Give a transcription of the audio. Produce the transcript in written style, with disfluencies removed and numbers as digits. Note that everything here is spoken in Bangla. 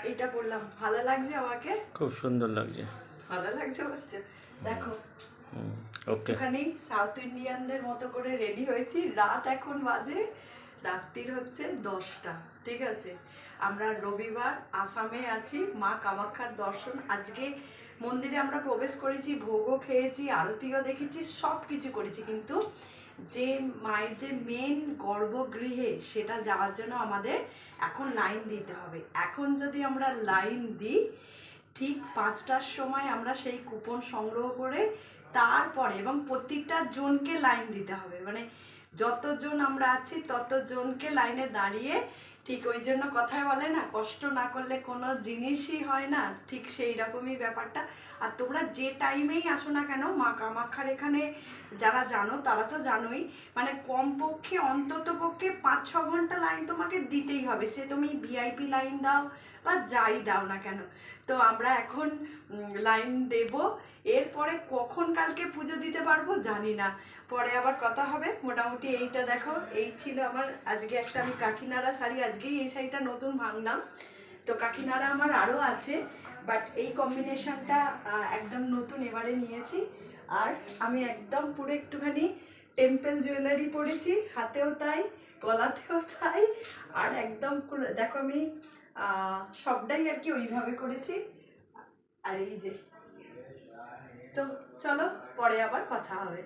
এইটা পরলাম, ভালো লাগছে আমাকে? খুব সুন্দর লাগছে। ভালো লাগছে বলছে? দেখো ওকে, একটুখানি সাউথ ইন্ডিয়ানদের মতো করে রেডি হয়েছি। রাত এখন বাজে রাত্রির হচ্ছে 10টা, ঠিক আছে? আমরা রবিবার আসামে আছি, মা কামাখ্যার দর্শন আজকে মন্দিরে আমরা প্রবেশ করেছি, ভোগও খেয়েছি, আরতিও দেখেছি, সব কিছু করেছি, কিন্তু যে মায়ের যে মেন গর্ভগৃহে সেটা যাওয়ার জন্য আমাদের এখন লাইন দিতে হবে। এখন যদি আমরা লাইন দিই ঠিক 5টার সময় আমরা সেই কুপন সংগ্রহ করে তারপরে, এবং প্রত্যেকটা জনকে লাইন দিতে হবে, মানে যতজন আমরা আছি ততজনকে লাইনে দাঁড়িয়ে, ঠিক ওই জন্য কথায় বলে না, কষ্ট না করলে কোনো জিনিসই হয় না, ঠিক সেই রকমই ব্যাপারটা। আর তোমরা যে টাইমেই আসো না কেন মা কামাখ্যার এখানে, যারা জানো তারা তো জানোই, মানে কমপক্ষে অন্তত পক্ষে 5-6 ঘন্টা লাইন তোমাকে দিতেই হবে, সে তুমি ভিআইপি লাইন দাও বা যাই দাও না কেন। তো আমরা এখন লাইন দেব, এরপরে কখন কালকে পুজো দিতে পারবো জানি না, পরে আবার কথা হবে। মোটামুটি এইটা দেখো, এই ছিল আমার আজকে একটা, আমি কাকিনাড়া শাড়ি, আজকেই এই শাড়িটা নতুন ভাঙলাম, তো কাকিনাড়া আমার আরও আছে, বাট এই কম্বিনেশনটা একদম নতুন এবারে নিয়েছি। আর আমি একদম পুরো একটুখানি টেম্পল জুয়েলারি পরেছি, হাতেও তাই, গলাতেও তাই, আর একদম দেখো আমি সবটাই আর কি ওইভাবে করেছি। আর এই যে, তো চলো পরে আবার কথা হবে।